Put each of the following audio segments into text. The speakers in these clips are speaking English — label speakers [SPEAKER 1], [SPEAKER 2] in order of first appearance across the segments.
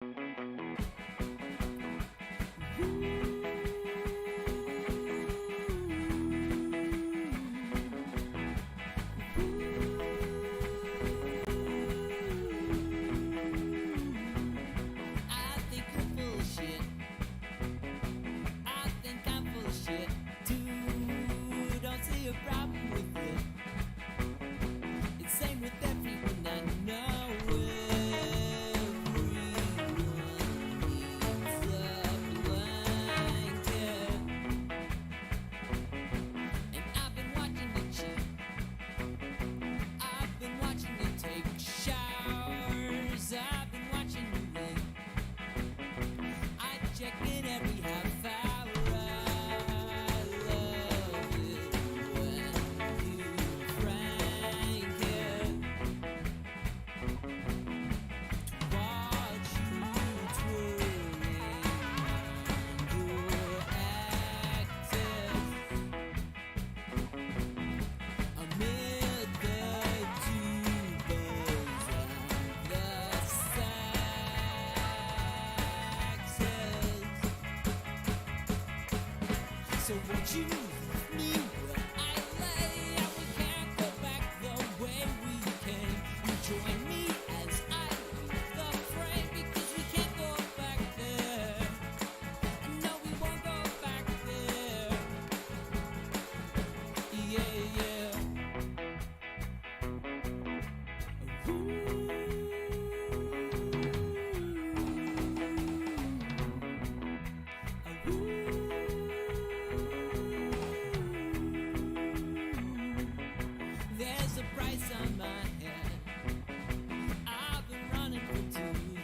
[SPEAKER 1] A problem with it. It's same with everyone I know. Everyone needs a blanket. And I've been watching you cheat. I've been watching you take showers. I've been watching you wait. I check in every half hour. So won't you leave me where I lay? And we can't go back the way we came. You join me as I leave the frame, because we can't go back there. No, we won't go back there. Yeah, yeah. There's a price on my head. I've been running for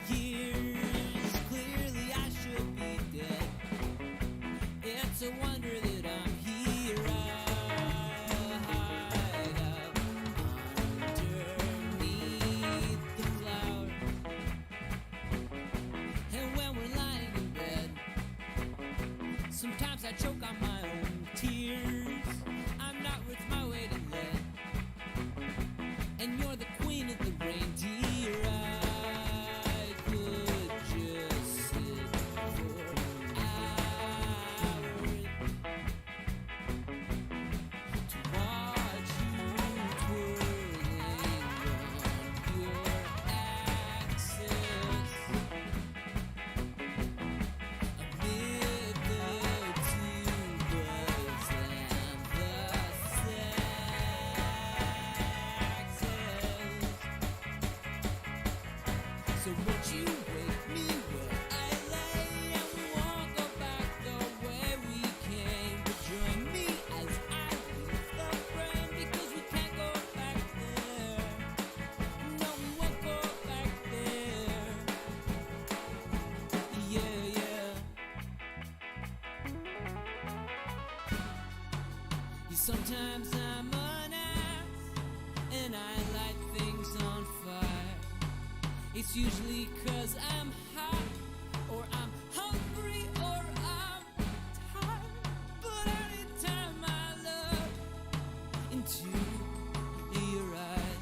[SPEAKER 1] 2 years. Clearly I should be dead. It's a wonder that I'm here. I hide up underneath the cloud. And when we're lying in bed, sometimes I choke on my own tears. I'm not worth my weight in lead. And you're the queen of the reindeer. I could just sit for hours to watch you twirling on your axis amid the tubas and the so won't you wake me where I lay? And we won't go back the way we came. But join me as I leave the frame, because we can't go back there. No, we won't go back there. Yeah, yeah. Sometimes I'm an ass, and I light things on fire. It's usually 'cause I'm hot, or I'm hungry, or I'm tired. But anytime I look into your eyes,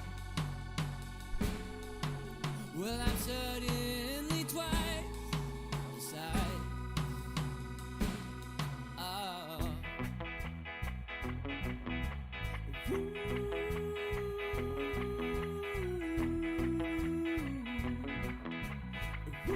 [SPEAKER 1] well, I'm suddenly twice the size. Oh. Ooh.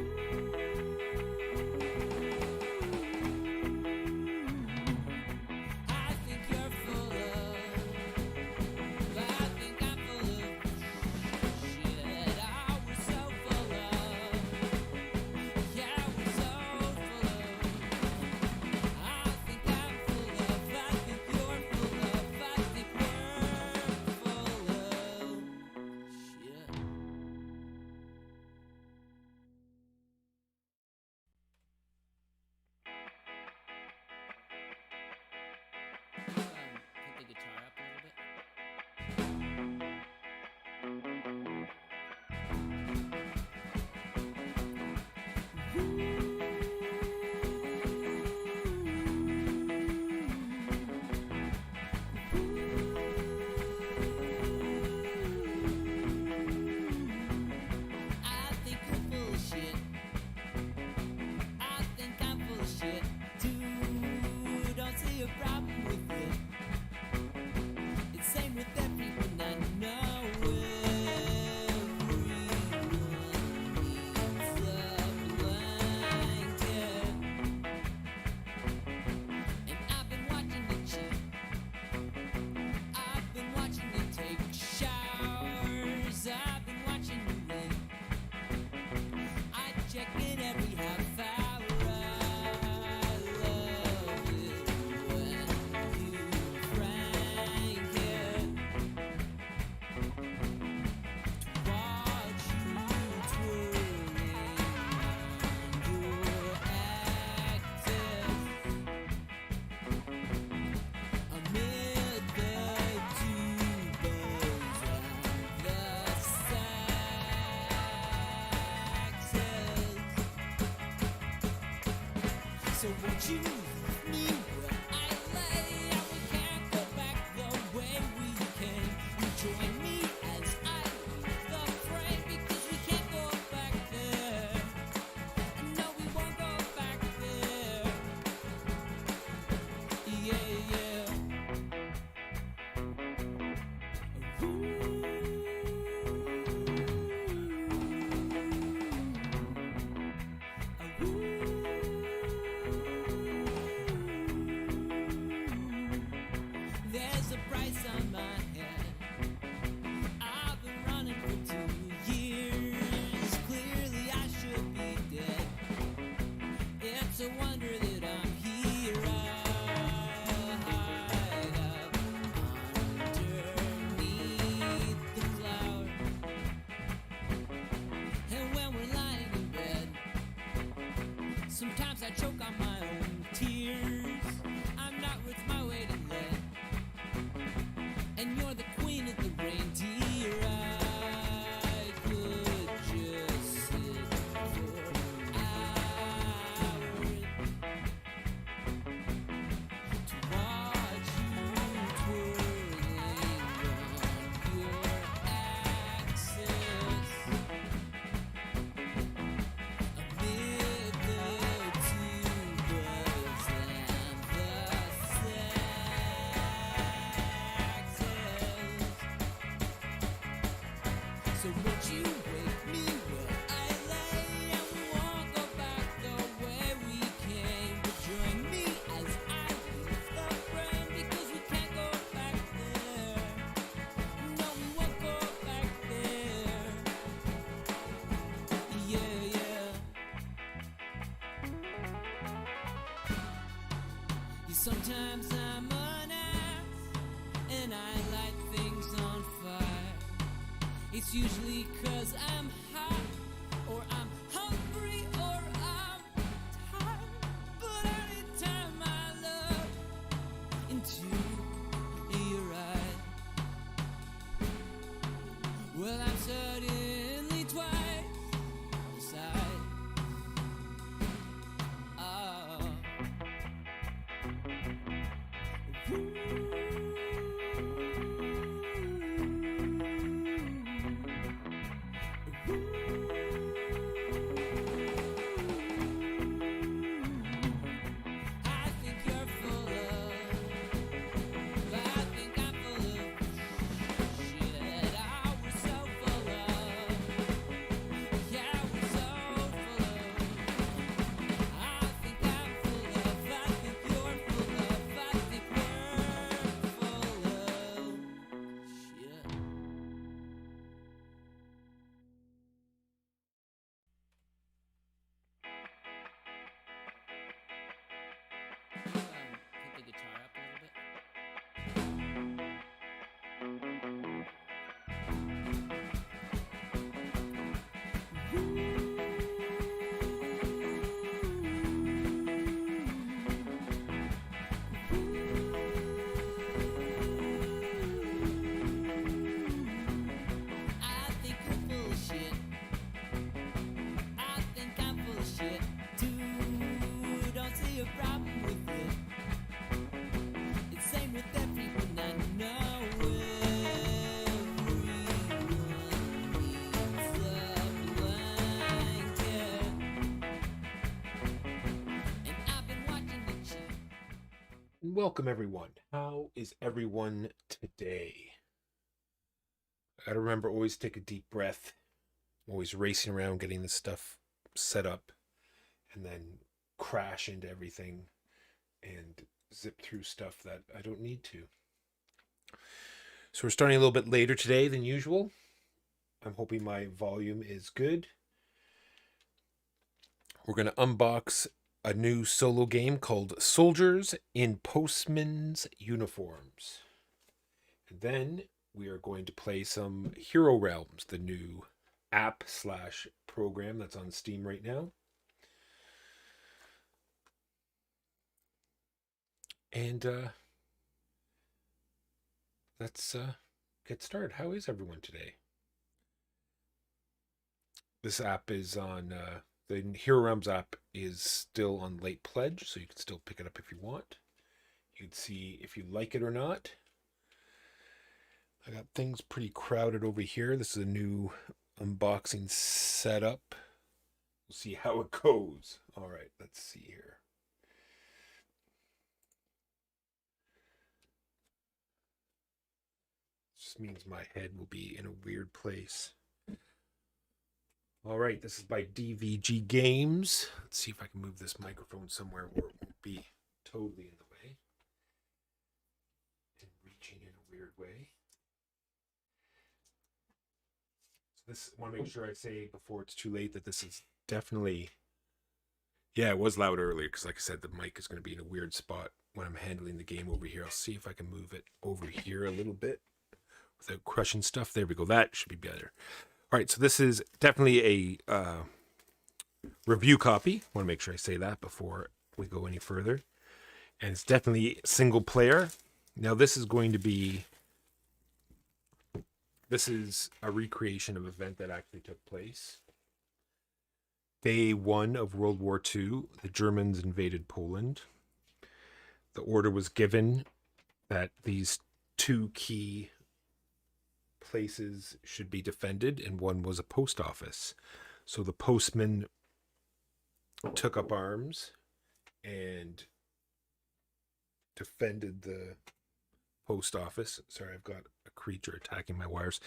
[SPEAKER 1] So won't you meet me where I lay? And we can't go back the way we came. You join me as I leave the frame, because we can't go back there. No, we won't go back there. Yeah, yeah. There's a price on my head. I've been running for 2 years. Clearly I should be dead. It's a wonder that I'm here. I hide up underneath the cloud. And when we're lying in bed, sometimes I choke on my own tears. I'm not worth my weight in lead, and you're the queen of the reindeer. I could just sit for hours to watch you twirling on your axis amid the tubas and the saxes. So won't you wake me where I lay? And we won't go back the way we came. But join me as I leave the frame, because we can't go back there. No, we won't go back there. Yeah, yeah. Sometimes I'm an ass, and I light things on fire. It's usually 'cause I'm hot, or I'm hungry, or I'm tired. But anytime I look into your eyes, well, I'm suddenly twice the size. Oh. I think you're full of, I think I'm full of shit. Oh, we're so full of, yeah, we're so full of. I think I'm full of, I think you're full of, I think we're full of shit. Put the guitar up a little bit. I think you're full of shit. I think I'm full of shit too. Don't see a problem with it. It's same with everyone I know. Everyone needs a blanket. And I've been watching the chick.
[SPEAKER 2] Welcome, everyone. How is everyone today? I gotta remember, always take a deep breath. Always racing around getting this stuff set up, and then crash into everything and zip through stuff that I don't need to. So we're starting a little bit later today than usual. I'm hoping my volume is good. We're going to unbox a new solo game called Soldiers in Postmen's Uniforms. And then we are going to play some Hero Realms, the new app/program that's on Steam right now. And let's get started. How is everyone today? This app is on The Hero Realms app is still on late pledge, so you can still pick it up if you want. You can see if you like it or not. I got things pretty crowded over here. This is a new unboxing setup. We'll see how it goes. All right, let's see here. Just means my head will be in a weird place. All right, this is by DVG Games. Let's see if I can move this microphone somewhere where it won't be totally in the way and reaching in a weird way. So this, I want to make sure I say before it's too late that this is definitely, yeah, it was loud earlier because, like I said, the mic is going to be in a weird spot when I'm handling the game over here. I'll see if I can move it over here a little bit without crushing stuff. There we go. That should be better. All right, so this is definitely a review copy. I want to make sure I say that before we go any further. And it's definitely single player. Now this is going to be, this is a recreation of an event that actually took place. Day 1 of World War II, the Germans invaded Poland. The order was given that these 2 key places should be defended, and one was a post office. So the postmen took up arms and defended the post office. Sorry, I've got a creature attacking my wires.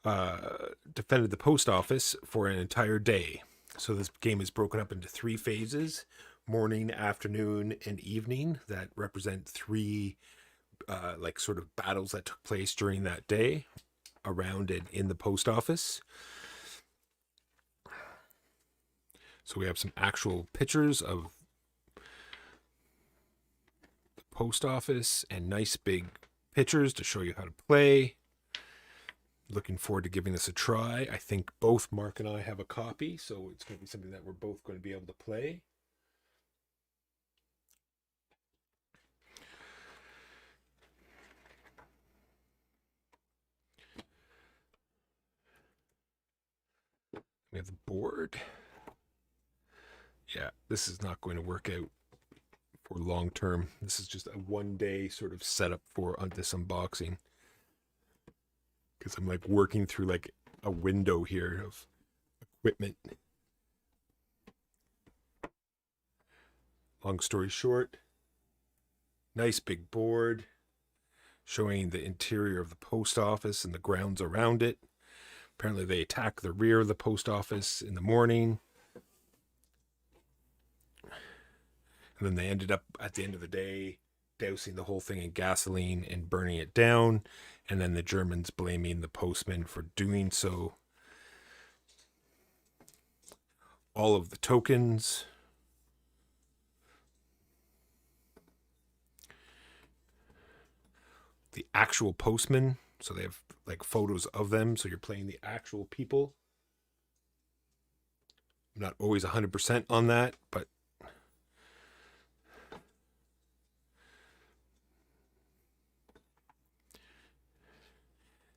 [SPEAKER 2] Defended the post office for an entire day. So this game is broken up into 3 phases: morning, afternoon, and evening, that represent 3 like sort of battles that took place during that day around and in the post office. So we have some actual pictures of the post office and nice big pictures to show you how to play. Looking forward to giving this a try. I think both Mark and I have a copy, so it's going to be something that we're both going to be able to play. We have the board. Yeah, this is not going to work out for long term. This is just a 1-day sort of setup for this unboxing, because I'm like working through like a window here of equipment. Long story short, nice big board showing the interior of the post office and the grounds around it. Apparently they attack the rear of the post office in the morning, and then they ended up at the end of the day dousing the whole thing in gasoline and burning it down, and then the Germans blaming the postmen for doing so. All of the tokens. The actual postmen, so they have like photos of them, so you're playing the actual people. I'm not always 100% on that, but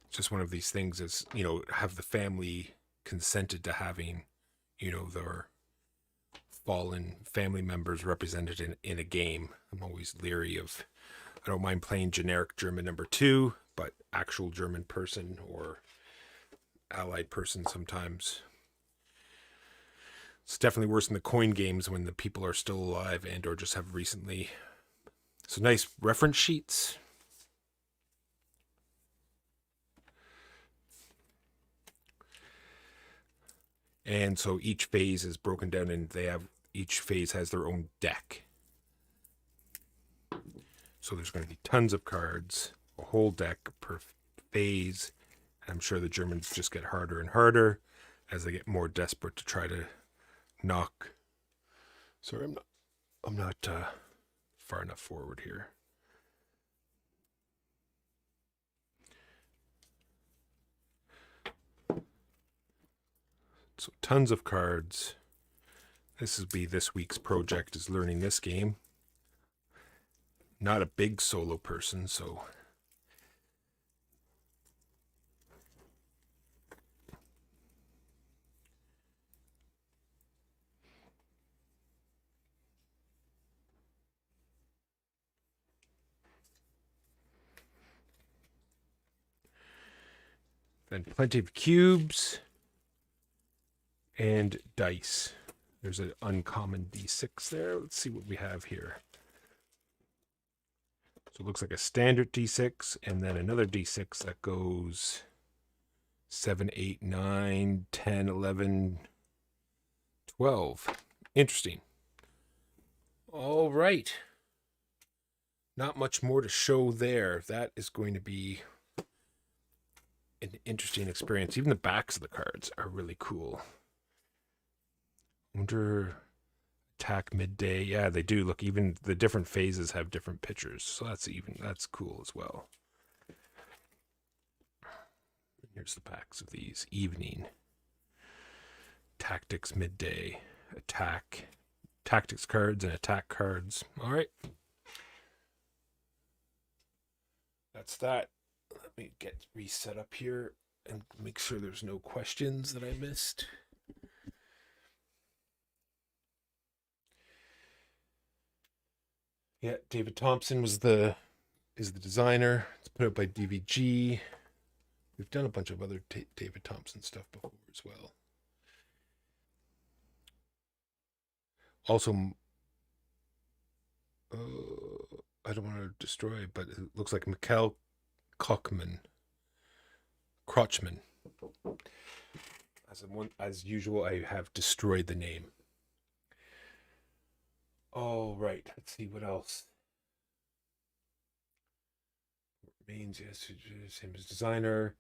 [SPEAKER 2] it's just one of these things, is, you know, have the family consented to having, you know, their fallen family members represented in a game. I'm always leery of, I don't mind playing generic German number 2, but actual German person or allied person sometimes. It's definitely worse in the coin games when the people are still alive and or just have recently. So nice reference sheets. And so each phase is broken down, and each phase has their own deck. So there's going to be tons of cards, a whole deck per phase. I'm sure the Germans just get harder and harder as they get more desperate to try to knock. Sorry, I'm not far enough forward here. So tons of cards. This will be this week's project, is learning this game. Not a big solo person, so Then plenty of cubes and dice. There's an uncommon D6 there. Let's see what we have here. So it looks like a standard D6 and then another D6 that goes 7, 8, 9, 10, 11, 12. Interesting. All right. Not much more to show there. That is going to be an interesting experience. Even the backs of the cards are really cool. Wonder attack midday. Yeah, they do. Look, even the different phases have different pictures. So that's cool as well. Here's the backs of these. Evening. Tactics midday. Attack. Tactics cards and attack cards. All right. That's that. Let me get reset up here and make sure there's no questions that I missed. Yeah, David Thompson is the designer. It's put out by DVG. We've done a bunch of other David Thompson stuff before as well. Also, I don't want to destroy, but it looks like Mikhail Krochman. As usual, I have destroyed the name. All right, let's see what else. Remains, yes, same as designer.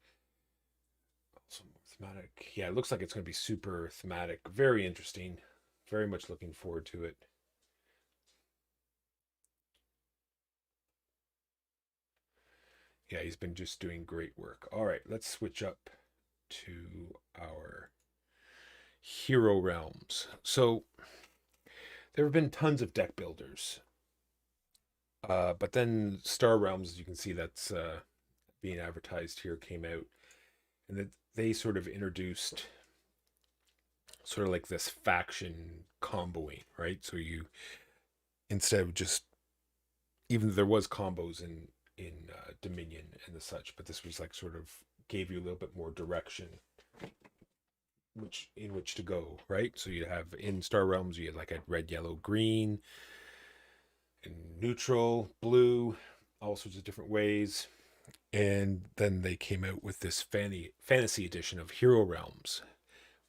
[SPEAKER 2] Also more thematic. Yeah, it looks like it's going to be super thematic. Very interesting. Very much looking forward to it. Yeah, he's been just doing great work. All right, let's switch up to our hero realms. So there have been tons of deck builders. But then Star Realms, as you can see, that's being advertised here, came out. And that they sort of introduced sort of like this faction comboing, right? So you, instead of just, even though there was combos in Dominion and the such, but this was like sort of gave you a little bit more direction in which to go, right? So you have in Star Realms, you had like a red, yellow, green, and neutral, blue, all sorts of different ways. And then they came out with this fantasy edition of Hero Realms.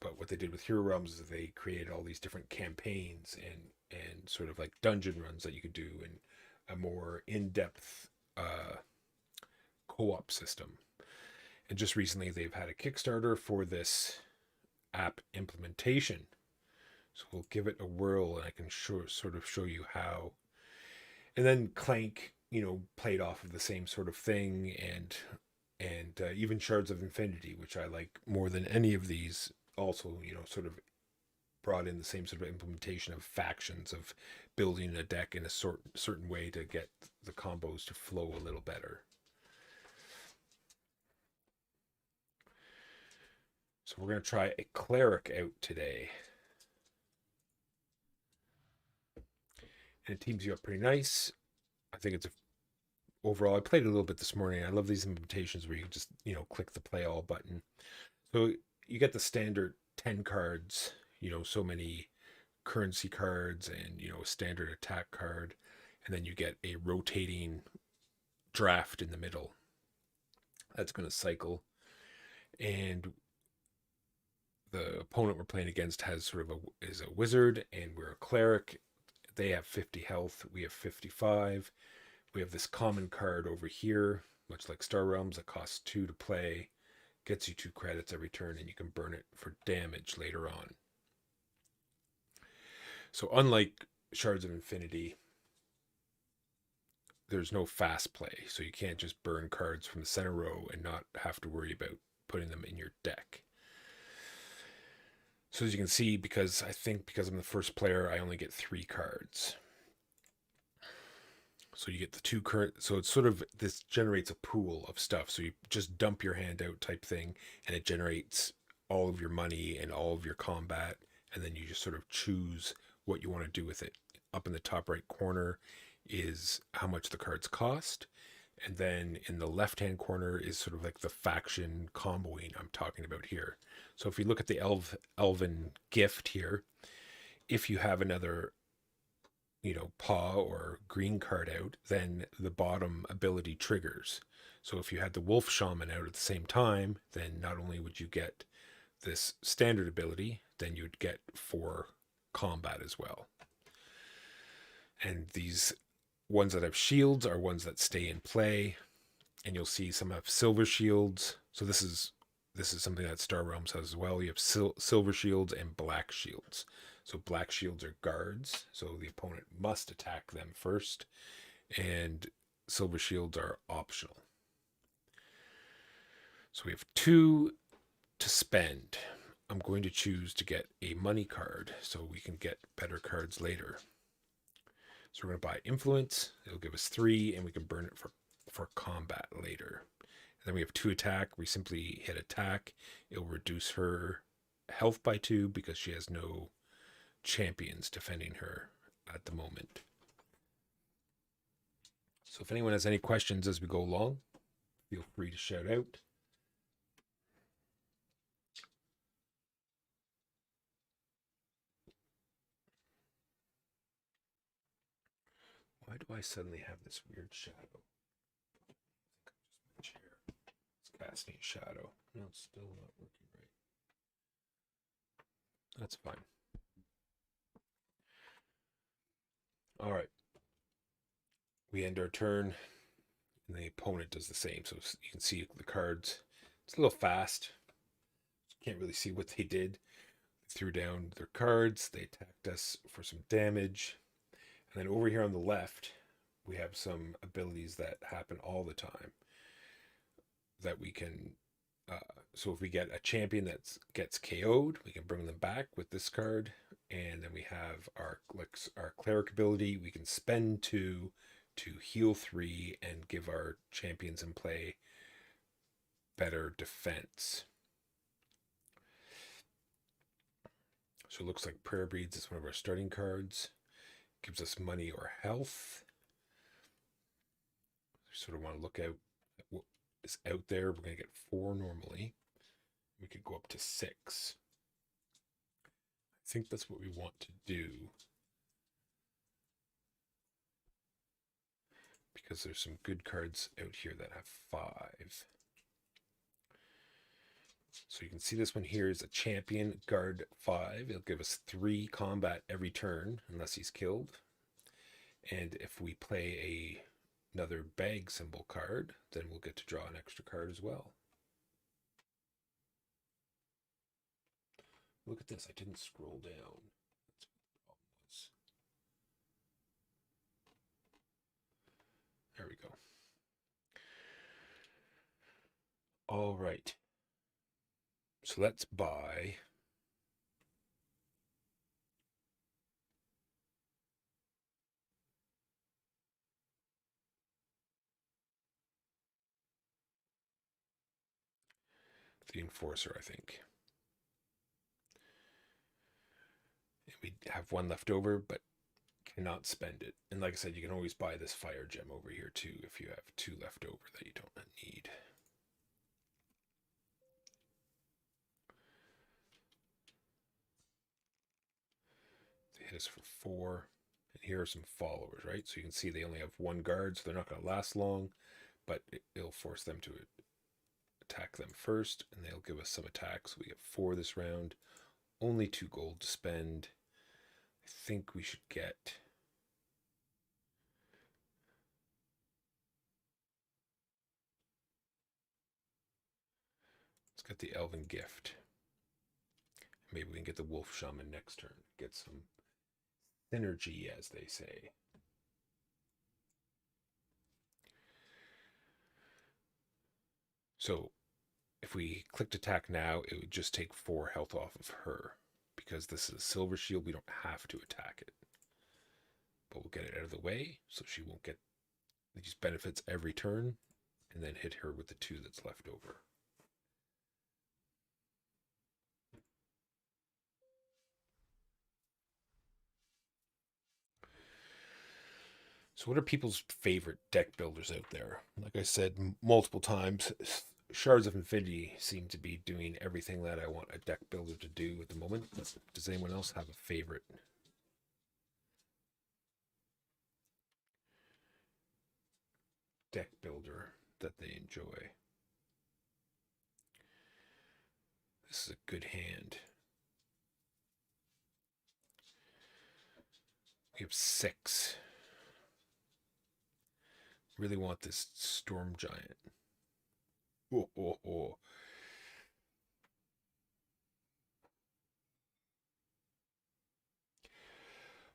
[SPEAKER 2] But what they did with Hero Realms is they created all these different campaigns and sort of like dungeon runs that you could do and a more in-depth co-op system. And just recently they've had a Kickstarter for this app implementation. So we'll give it a whirl and I can sort of show you how. And then Clank, played off of the same sort of thing, and even Shards of Infinity, which I like more than any of these, also sort of brought in the same sort of implementation of factions, of building a deck in a certain way to get the combos to flow a little better. So we're going to try a cleric out today. And it teams you up pretty nice. I think it's overall, I played it a little bit this morning. I love these implementations where you just, click the play all button. So you get the standard 10 cards, so many currency cards and, a standard attack card. And then you get a rotating draft in the middle. That's going to cycle. And the opponent we're playing against is a wizard, and we're a cleric. They have 50 health. We have 55. We have this common card over here, much like Star Realms, that costs 2 to play, gets you 2 credits every turn, and you can burn it for damage later on. So unlike Shards of Infinity, there's no fast play, so you can't just burn cards from the center row and not have to worry about putting them in your deck. So as you can see, because I'm the first player, I only get 3 cards. So you get the 2 current, so it's sort of, this generates a pool of stuff. So you just dump your hand out type thing, and it generates all of your money and all of your combat, and then you just sort of choose what you want to do with it. Up in the top right corner is how much the cards cost, And then in the left-hand corner is sort of like the faction comboing I'm talking about here. So if you look at the elven gift here, if you have another, paw or green card out, then the bottom ability triggers. So if you had the wolf shaman out at the same time, then not only would you get this standard ability, then you'd get 4 combat as well. And these ones that have shields are ones that stay in play, and you'll see some have silver shields. So this is something that Star Realms has as well. You have silver shields and black shields. So black shields are guards, so the opponent must attack them first, and silver shields are optional. So we have 2 to spend. I'm going to choose to get a money card so we can get better cards later. So we're going to buy influence. It'll give us 3, and we can burn it for combat later. And then we have 2 attack. We simply hit attack. It'll reduce her health by 2 because she has no champions defending her at the moment. So if anyone has any questions as we go along, feel free to shout out. Why do I suddenly have this weird shadow? I think just my chair. It's casting shadow. No, it's still not working right. That's fine. All right. We end our turn, and the opponent does the same. So you can see the cards. It's a little fast. Can't really see what they did. They threw down their cards. They attacked us for some damage. And then over here on the left, we have some abilities that happen all the time that we can. So if we get a champion that gets KO'd, we can bring them back with this card. And then we have our cleric ability. We can spend 2 to heal 3 and give our champions in play better defense. So it looks like Prayer Beads is one of our starting cards. Gives us money or health. We sort of want to look out at what is out there. We're going to get 4 normally. We could go up to 6. I think that's what we want to do, because there's some good cards out here that have 5. So you can see this one here is a champion guard 5. It'll give us 3 combat every turn unless he's killed. And if we play another bag symbol card, then we'll get to draw an extra card as well. Look at this, I didn't scroll down. That's what the problem was. There we go. All right. So let's buy the Enforcer, I think. And we have 1 left over, but cannot spend it. And like I said, you can always buy this fire gem over here too if you have 2 left over that you don't need. They hit us for 4. And here are some followers, right? So you can see they only have 1 guard, so they're not going to last long, but it'll force them to attack them first, and they'll give us some attacks. We get 4 this round. Only 2 gold to spend. I think we should get... Let's get the Elven Gift. Maybe we can get the Wolf Shaman next turn. Get some synergy, as they say. So if we clicked attack now, it would just take 4 health off of her. Because this is a silver shield, we don't have to attack it. But we'll get it out of the way, so she won't get these benefits every turn, and then hit her with the 2 that's left over. So, what are people's favorite deck builders out there? Like I said multiple times, Shards of Infinity seem to be doing everything that I want a deck builder to do at the moment. Does anyone else have a favorite deck builder that they enjoy? This is a good hand. We have 6. Really want this Storm Giant. Oh, oh, oh.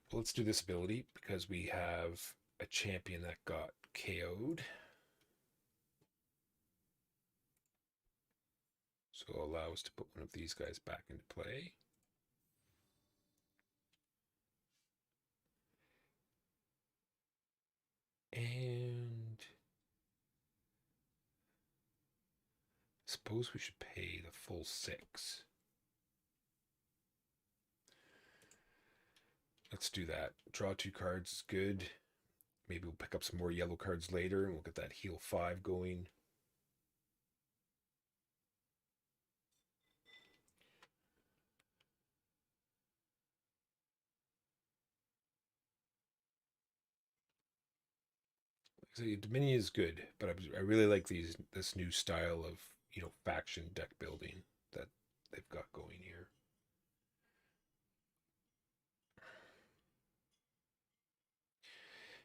[SPEAKER 2] Well, let's do this ability because we have a champion that got KO'd. So allow us to put one of these guys back into play. And suppose we should pay the full 6. Let's do that. Draw 2 cards is good. Maybe we'll pick up some more yellow cards later and we'll get that heal 5 going. So Dominion is good, but I really like this new style of faction deck building that they've got going here.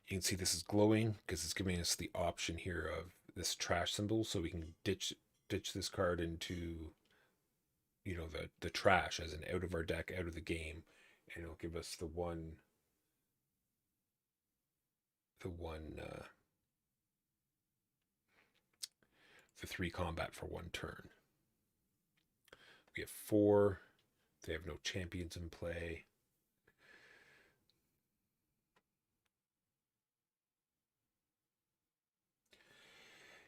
[SPEAKER 2] You can see this is glowing because it's giving us the option here of this trash symbol, so we can ditch this card into the trash as an out of our deck, out of the game, and it'll give us the one the 3 combat for 1 turn. We have 4. They have no champions in play.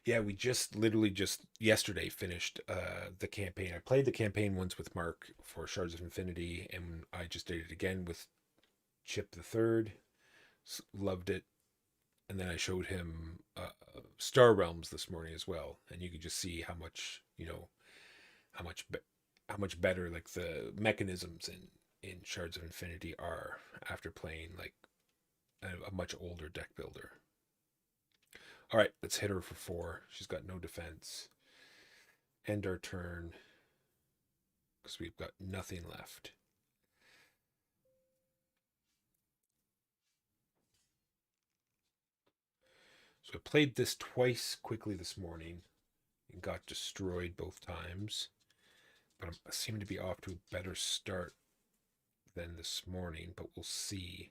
[SPEAKER 2] Yeah, we literally just yesterday finished the campaign. I played the campaign once with Mark for Shards of Infinity, and I just did it again with Chip the Third. Loved it. And then I showed him Star Realms this morning as well, and you could just see how much how much how much better like the mechanisms in Shards of Infinity are after playing like a much older deck builder. All right, let's hit her for 4. She's got no defense. End our turn because we've got nothing left. So I played this twice quickly this morning and got destroyed both times. But I seem to be off to a better start than this morning, but we'll see.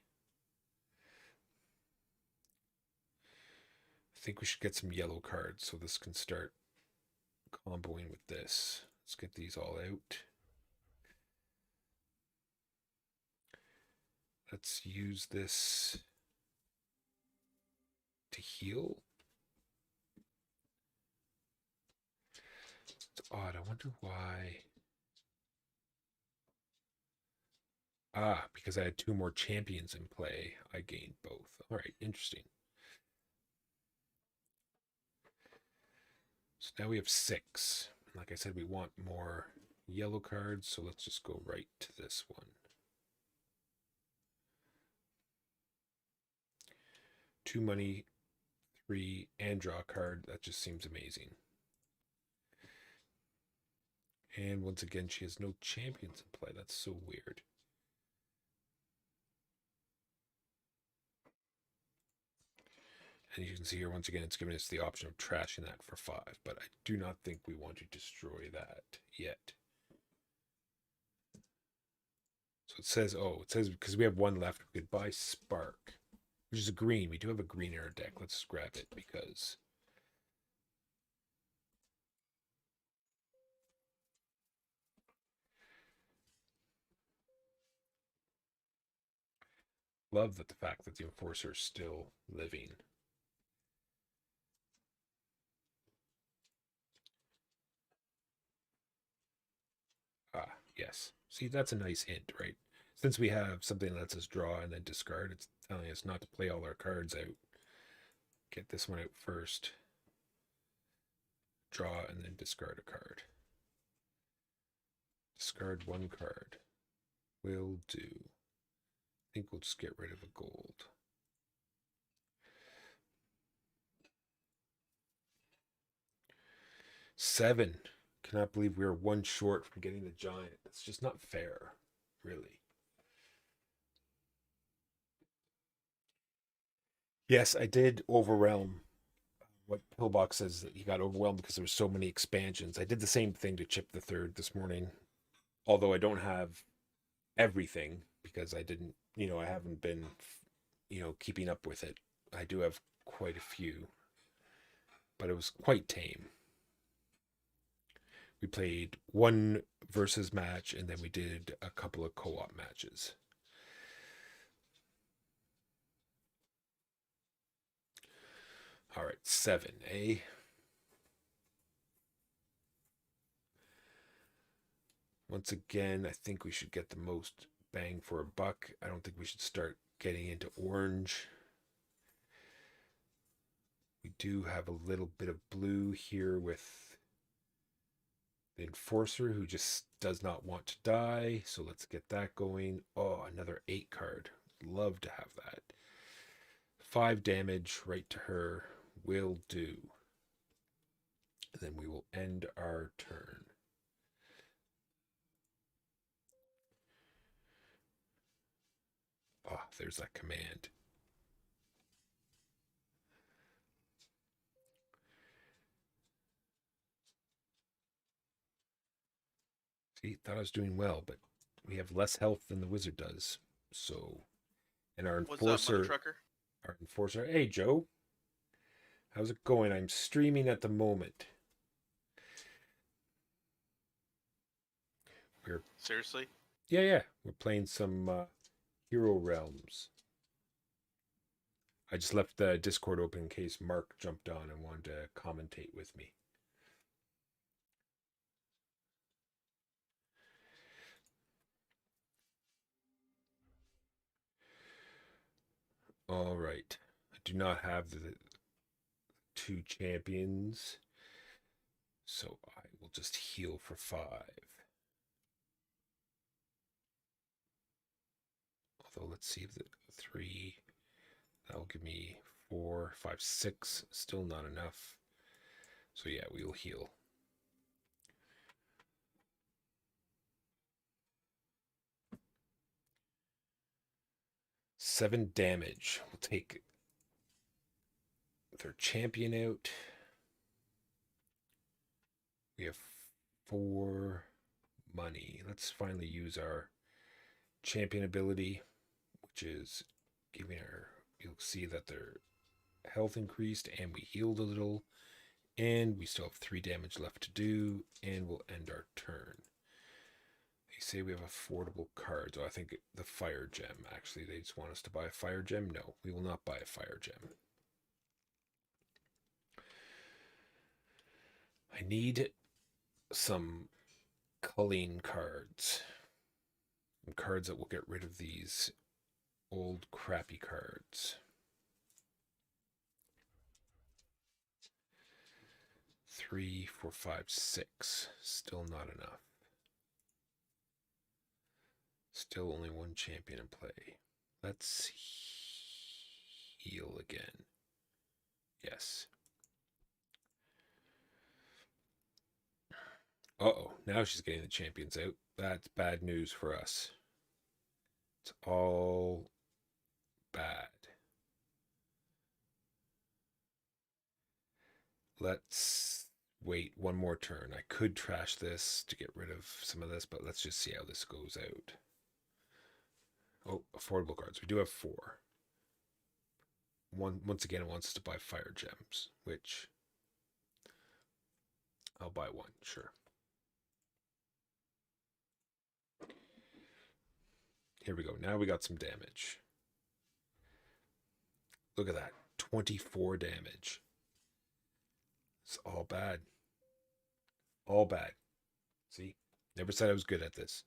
[SPEAKER 2] I think we should get some yellow cards so this can start comboing with this. Let's get these all out. Let's use this to heal. It's odd. I wonder why. Because I had 2 more champions in play, I gained both. All right, interesting. So now we have 6. Like I said, we want more yellow cards, so let's just go right to this one. 2 money, 3, and draw a card. That just seems amazing. And once again, she has no champions in play. That's so weird. And you can see here, once again, it's giving us the option of trashing that for 5. But I do not think we want to destroy that yet. So it says because we have 1 left, we could buy Spark, which is a green. We do have a green in our deck. Let's grab it because love that the fact that the Enforcer is still living. Yes. See, that's a nice hint, right? Since we have something that lets us draw and then discard, it's telling us not to play all our cards out. get this one out first. Draw and then discard a card. Discard one card. Will do. I think we'll just get rid of a gold. Seven. Cannot believe we were one short from getting the giant. That's just not fair, really. Yes, I did overwhelm. What Pillbox says that he got overwhelmed because there were so many expansions. I did the same thing to Chip the Third this morning, although I don't have everything because I didn't, I haven't been, keeping up with it. I do have quite a few, but it was quite tame. We played one versus match and then we did a couple of co-op matches. All right, 7, eh? Once again, I think we should get the most bang for a buck. I don't think we should start getting into orange. We do have a little bit of blue here with the Enforcer, who just does not want to die. So let's get that going. Oh, another 8 card. Love to have that. 5 damage right to her will do. And then we will end our turn. Oh, there's that command. See, thought I was doing well, but we have less health than the wizard does. So, and our
[SPEAKER 3] What's up,
[SPEAKER 2] enforcer,
[SPEAKER 3] mother trucker?
[SPEAKER 2] Hey Joe, how's it going? I'm streaming at the moment.
[SPEAKER 3] Seriously?
[SPEAKER 2] Yeah, we're playing some Hero Realms. I just left the Discord open in case Mark jumped on and wanted to commentate with me. All right. I do not have the 2 champions, so I will just heal for 5. Although, let's see if the 3, that will give me 4, 5, 6. Still not enough. So yeah, we will heal. Seven damage. We'll take their champion out. We have 4 money. Let's finally use our champion ability, which is giving her, you'll see that their health increased and we healed a little, and we still have 3 damage left to do, and we'll end our turn. They say we have affordable cards. Oh, I think the fire gem. Actually, they just want us to buy a fire gem. No, we will not buy a fire gem. I need some culling cards. Some cards that will get rid of these old crappy cards. 3, 4, 5, 6. Still not enough. Still only 1 champion in play. Let's heal again. Yes. Uh-oh, now she's getting the champions out. That's bad news for us. It's all bad. Let's wait one more turn. I could trash this to get rid of some of this, but let's just see how this goes out. Oh, affordable cards. We do have 4. Once again, it wants us to buy fire gems, which I'll buy 1, sure. Here we go. Now we got some damage. Look at that. 24 damage. It's all bad. All bad. See? Never said I was good at this.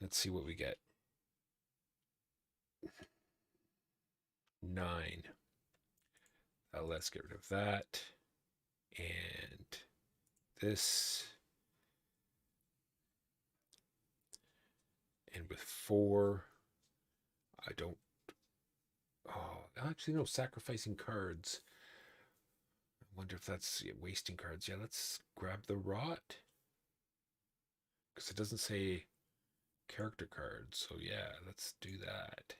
[SPEAKER 2] Let's see what we get. 9. Let's get rid of that. And this. And with 4, I don't. Oh, actually, no, sacrificing cards. I wonder if that's wasting cards. Yeah, let's grab the rot. Because it doesn't say character cards. So, yeah, let's do that.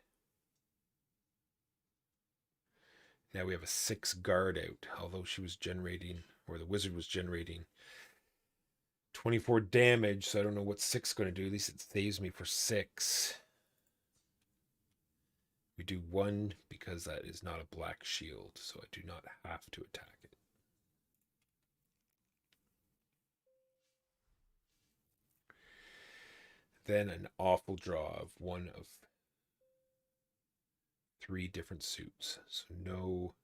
[SPEAKER 2] Now we have a 6 guard out, although she was generating, or the wizard was generating 24 damage. So I don't know what 6 is going to do. At least it saves me for 6. We do 1 because that is not a black shield, so I do not have to attack it. Then an awful draw of 1 of 3 different suits. So no.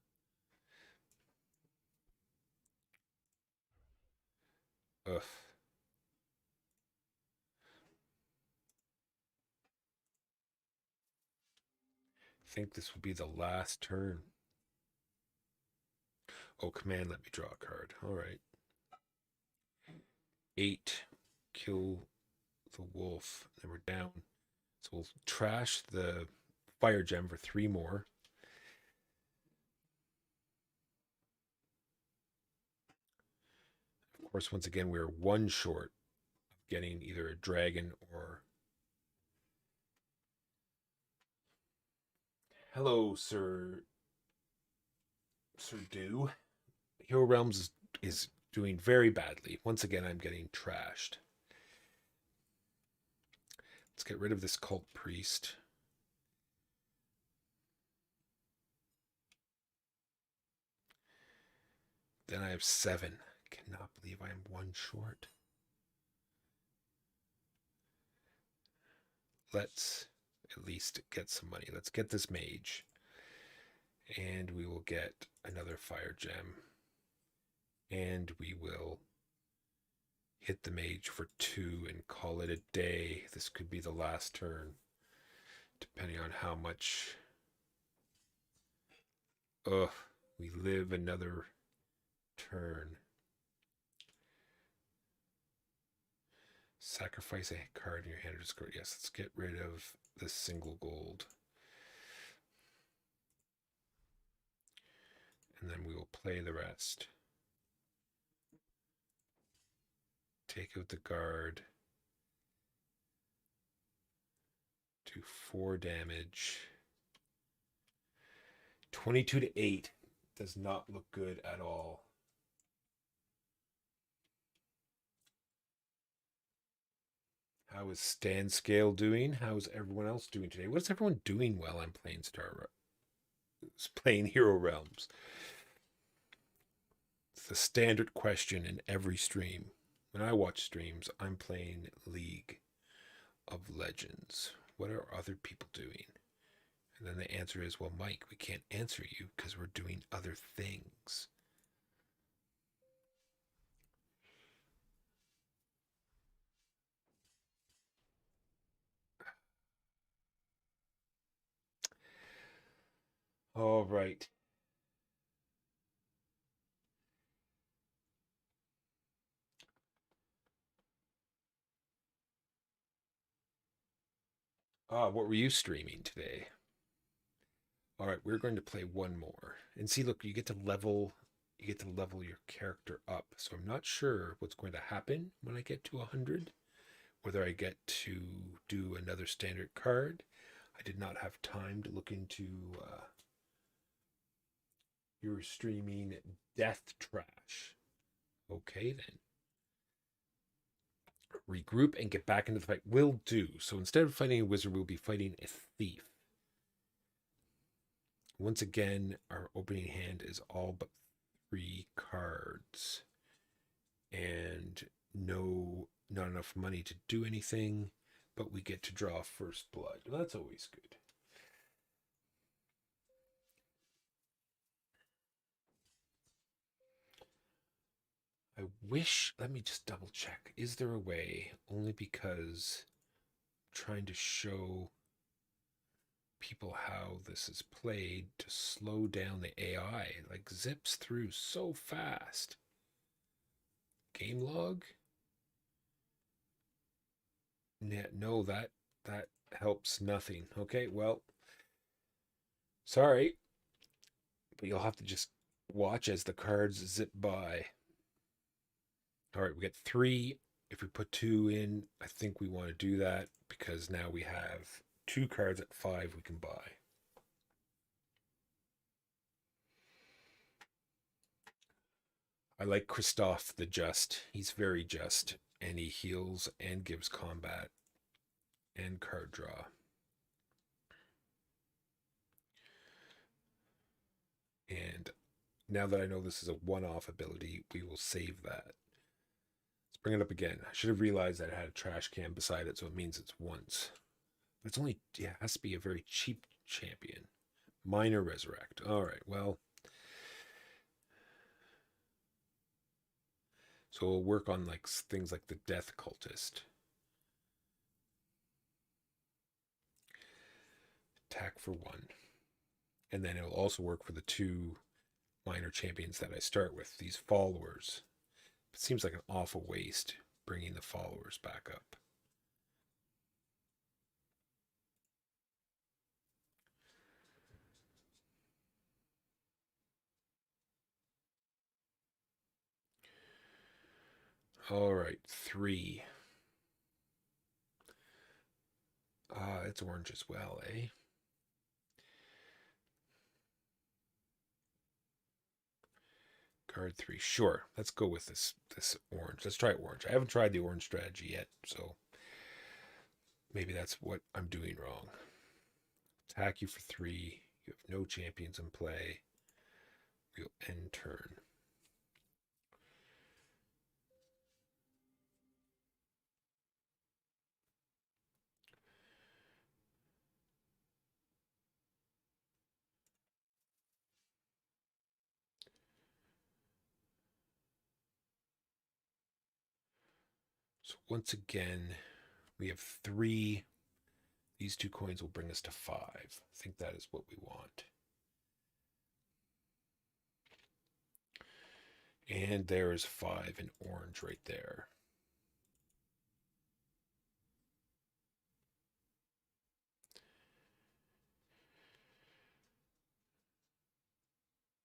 [SPEAKER 2] Ugh. I think this will be the last turn. Oh, command, let me draw a card. All right. 8. Kill the wolf. Then we're down. So we'll trash the fire gem for 3 more. Of course, once again, we're 1 short of getting either a dragon or. Hello, Sir Dew. Hero Realms is doing very badly. Once again, I'm getting trashed. Let's get rid of this cult priest. Then I have 7. I cannot believe I am 1 short. Let's at least get some money. Let's get this mage. And we will get another fire gem. And we will hit the mage for 2 and call it a day. This could be the last turn, depending on how much. Ugh, we live another turn. Sacrifice a card in your hand or discard. Yes, let's get rid of this single gold. And then we will play the rest. Take out the guard. Do 4 damage. 22 to 8 does not look good at all. How is Stan Scale doing? How is everyone else doing today? What is everyone doing while I'm playing playing Hero Realms? It's the standard question in every stream. When I watch streams, I'm playing League of Legends. What are other people doing? And then the answer is, well, Mike, we can't answer you because we're doing other things. All right. What were you streaming today? All right, we're going to play one more. And see, look, you get to level your character up. So I'm not sure what's going to happen when I get to 100, whether I get to do another standard card. I did not have time to look into your streaming Death Trash. Okay, then. Regroup and get back into the fight. Will do. So instead of fighting a wizard, we'll be fighting a thief. Once again, our opening hand is all but 3 cards. And not enough money to do anything, but we get to draw first blood. Well, that's always good. I wish, let me just double check. Is there a way, only because I'm trying to show people how this is played to slow down the AI. Like zips through so fast. Game log? Yeah, no, that helps nothing. Okay, well, sorry, but you'll have to just watch as the cards zip by. All right, we get three. If we put two in, I think we want to do that because now we have two cards at five we can buy. I like Christoph the Just. He's very just, and he heals and gives combat and card draw. And now that I know this is a one-off ability, we will save that. Let's bring it up again. I should have realized that it had a trash can beside it, so it means it's once. But it's only, yeah, it has to be a very cheap champion. Minor Resurrect. All right, well. So we'll work on like things like the Death Cultist. Attack for one. And then it'll also work for the two minor champions that I start with, these followers. It seems like an awful waste bringing the followers back up. All right, three. It's orange as well, eh? Card three. Sure, let's go with this orange. Let's try orange. I haven't tried the orange strategy yet, so maybe that's what I'm doing wrong. Attack you for three. You have no champions in play. We'll end turn. So once again, we have three. These two coins will bring us to five. I think that is what we want. And there is five in orange right there.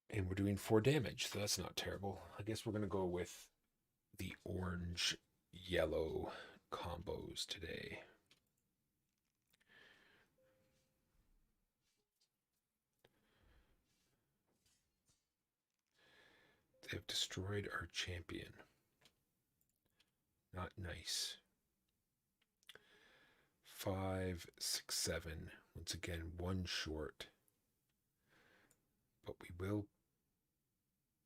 [SPEAKER 2] And we're doing 4 damage, so that's not terrible. I guess we're going to go with the orange yellow combos today. They have destroyed our champion. Not nice. 5, 6, 7. Once again, one short. But we will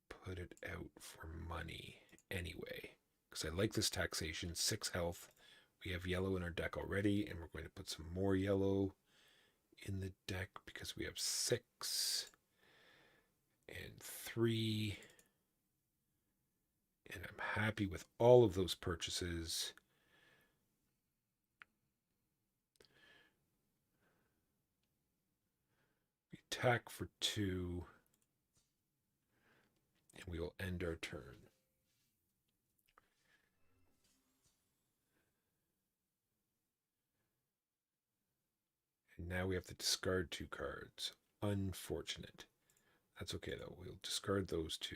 [SPEAKER 2] put it out for money anyway. Because I like this taxation. 6 health. We have yellow in our deck already, and we're going to put some more yellow in the deck because we have 6 and 3. And I'm happy with all of those purchases. We attack for 2. And we will end our turn. And now we have to discard 2 cards. Unfortunate. That's okay though. We'll discard those 2.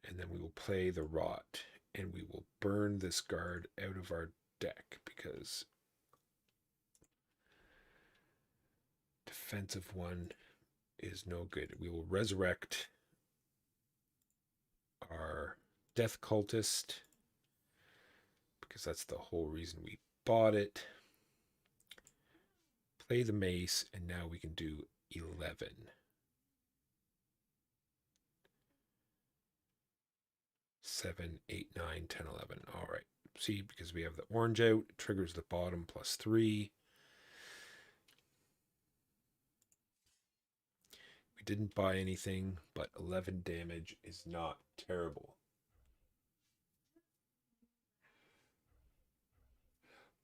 [SPEAKER 2] And then we will play the Rot. And we will burn this card out of our deck because defensive one is no good. We will resurrect our Death Cultist because that's the whole reason we bought it. Play the mace, and now we can do 11. 7, 8, 9, 10, 11. All right. See, because we have the orange out, it triggers the bottom plus 3. We didn't buy anything, but 11 damage is not terrible.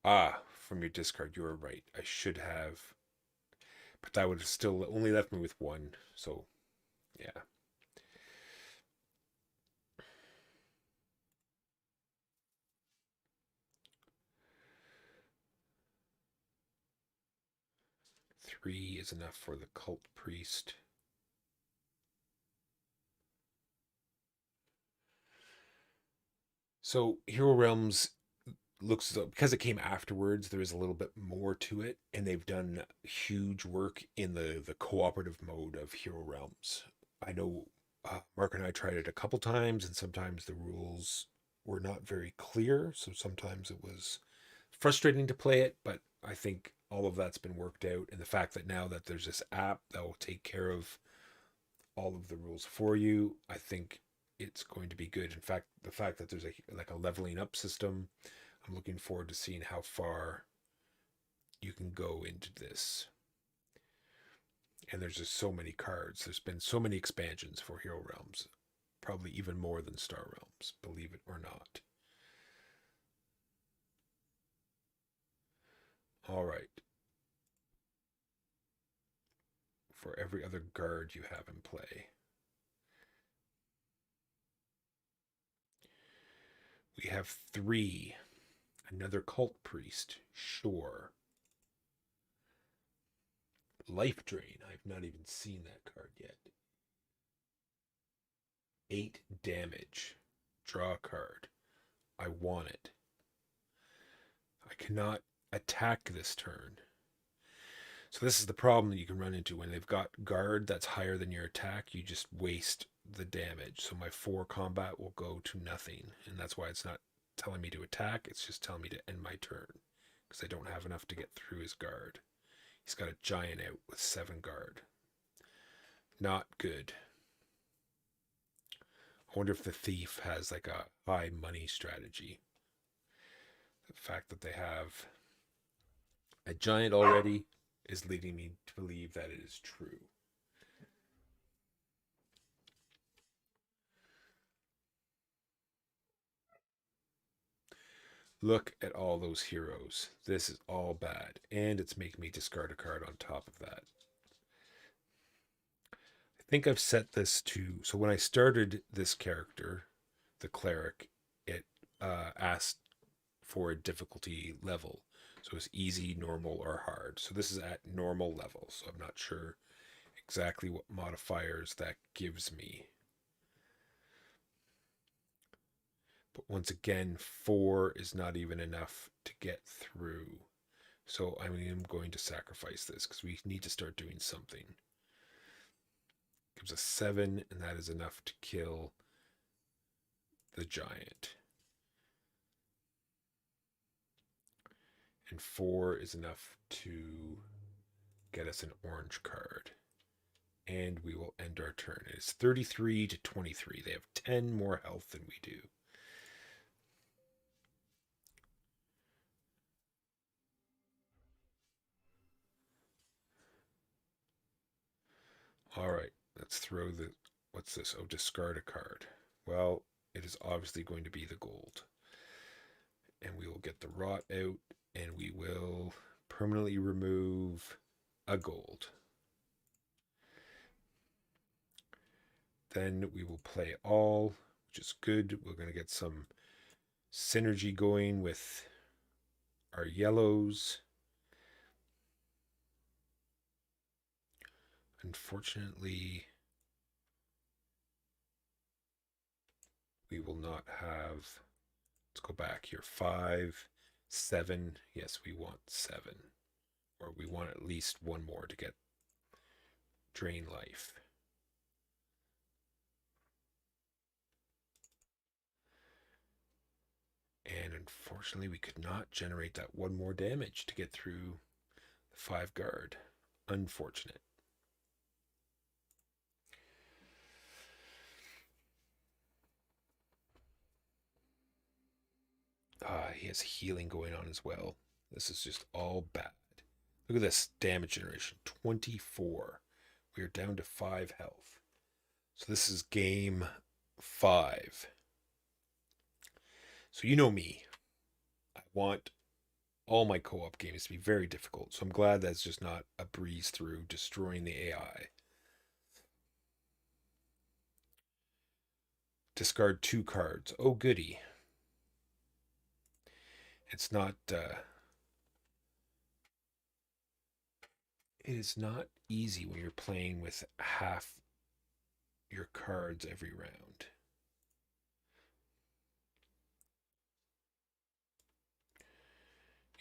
[SPEAKER 2] Ah, from your discard. You were right. I should have, but that would have still only left me with one. So, yeah. Three is enough for the cult priest. So, Hero Realms looks because it came afterwards, there is a little bit more to it, and they've done huge work in the cooperative mode of Hero Realms. I know Mark and I tried it a couple times, and sometimes the rules were not very clear, so sometimes it was frustrating to play it, but I think all of that's been worked out, and the fact that now that there's this app that will take care of all of the rules for you, I think it's going to be good. In fact, the fact that there's a leveling up system, I'm looking forward to seeing how far you can go into this. And there's just so many cards. There's been so many expansions for Hero Realms, probably even more than Star Realms, believe it or not. All right. For every other guard you have in play, we have three. Another cult priest, sure. Life Drain. I've not even seen that card yet. 8 damage. Draw a card. I want it. I cannot attack this turn. So this is the problem that you can run into when they've got guard that's higher than your attack. You just waste the damage. So my 4 combat will go to nothing, and that's why it's not telling me to attack. It's just telling me to end my turn because I don't have enough to get through his guard. He's got a giant out with 7 guard. Not good. I wonder if the thief has like a high money strategy. The fact that they have a giant already is leading me to believe that it is true. Look at all those heroes. This is all bad. And it's making me discard a card on top of that. I think I've set this to... So when I started this character, the cleric, it asked for a difficulty level. So it's easy, normal, or hard. So this is at normal level. So I'm not sure exactly what modifiers that gives me. But once again, 4 is not even enough to get through. So I am going to sacrifice this because we need to start doing something. Gives us 7, and that is enough to kill the giant. And 4 is enough to get us an orange card. And we will end our turn. It is 33 to 23. They have 10 more health than we do. All right, let's throw the... What's this? Oh, discard a card. Well, it is obviously going to be the gold. And we will get the rot out, and we will permanently remove a gold. Then we will play all, which is good. We're going to get some synergy going with our yellows. Unfortunately, we will not have... Let's go back here. 5, 7. Yes, we want 7. Or we want at least one more to get drain life. And unfortunately, we could not generate that one more damage to get through the 5 guard. Unfortunate. He has healing going on as well. This is just all bad. Look at this damage generation. 24. We are down to 5 health. So this is game 5. So you know me. I want all my co-op games to be very difficult. So I'm glad that's just not a breeze through destroying the AI. Discard 2 cards. Oh goody. It's not it is not easy when you're playing with half your cards every round.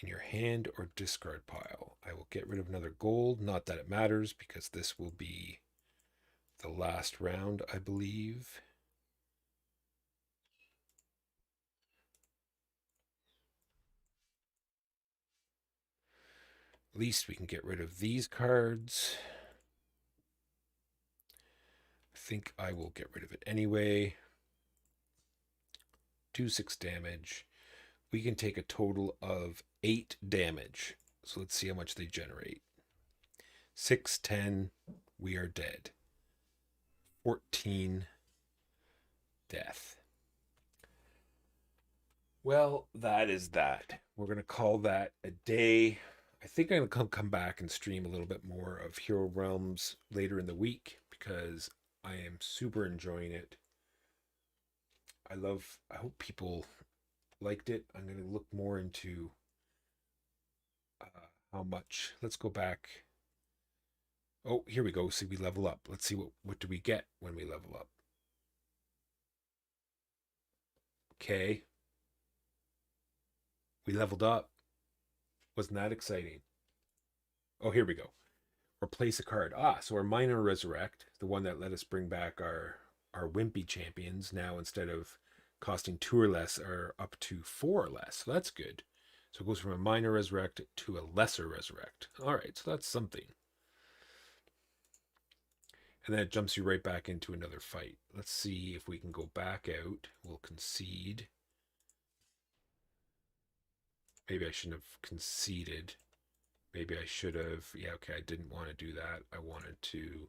[SPEAKER 2] In your hand or discard pile. I will get rid of another gold. Not that it matters because this will be the last round, I believe. At least we can get rid of these cards. I think I will get rid of it anyway. Do 6 damage. We can take a total of 8 damage. So let's see how much they generate. 6, 10, we are dead. 14, death. Well, that is that. We're going to call that a day. I think I'm going to come back and stream a little bit more of Hero Realms later in the week because I am super enjoying it. I hope people liked it. I'm going to look more into how much. Let's go back. Oh, here we go. See, we level up. Let's see what do we get when we level up. Okay. We leveled up. Wasn't that exciting? Oh, here we go. Replace a card. So our Minor Resurrect, the one that let us bring back our Wimpy champions, now instead of costing 2 or less, are up to 4 or less. So that's good. So it goes from a Minor Resurrect to a Lesser Resurrect. All right, so that's something. And then it jumps you right back into another fight. Let's see if we can go back out. We'll concede. Maybe I shouldn't have conceded. Maybe I should have. Yeah, okay, I didn't want to do that. I wanted to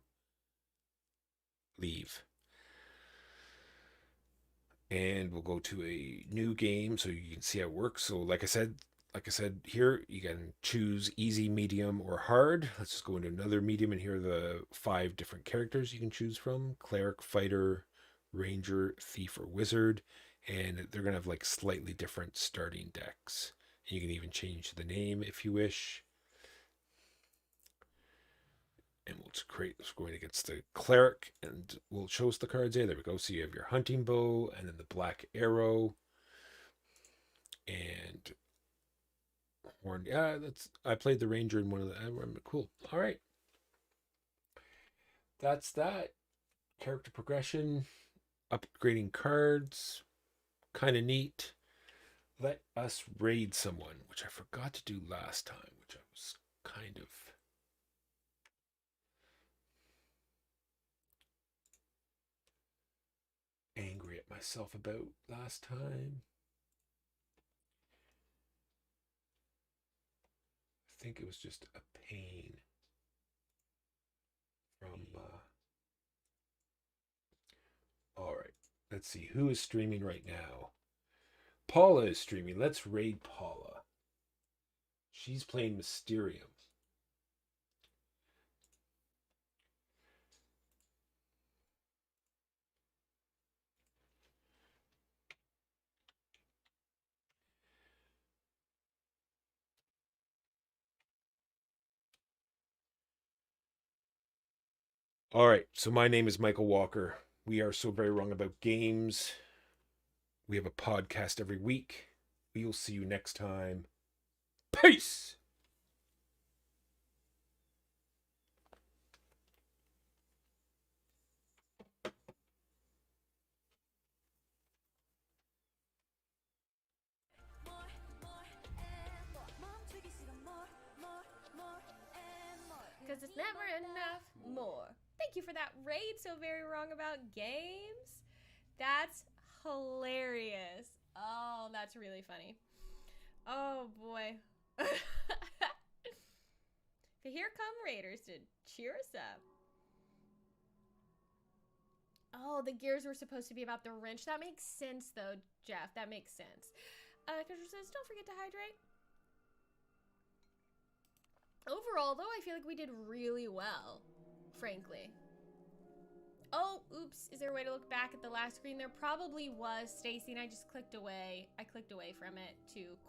[SPEAKER 2] leave. And we'll go to a new game so you can see how it works. So like I said here, you can choose easy, medium, or hard. Let's just go into another medium, and here are the 5 different characters you can choose from: cleric, fighter, ranger, thief, or wizard. And they're gonna have like slightly different starting decks. And you can even change the name if you wish. And we'll just create this going against the cleric, and we'll show us the cards. There we go. So you have your hunting bow, and then the black arrow, and horn. Yeah, I played the ranger in one of the. Cool. All right, that's that. Character progression, upgrading cards, kind of neat. Let us raid someone, which I forgot to do last time, which I was kind of angry at myself about last time. I think it was just a pain from. All right, let's see who is streaming right now. Paula is streaming. Let's raid Paula. She's playing Mysterium. All right, so my name is Michael Walker. We are so very wrong about games. We have a podcast every week. We will see you next time. Peace!
[SPEAKER 3] Because it's never enough more. Thank you for that raid. So very wrong about games. That's hilarious. Oh, that's really funny. Oh boy. The Here Come Raiders to cheer us up. Oh, the gears were supposed to be about the wrench. That makes sense though, Jeff. That makes sense. Because says, don't forget to hydrate. Overall, though, I feel like we did really well, frankly. Oh, oops. Is there a way to look back at the last screen? There probably was, Stacy, and I just clicked away. I clicked away from it to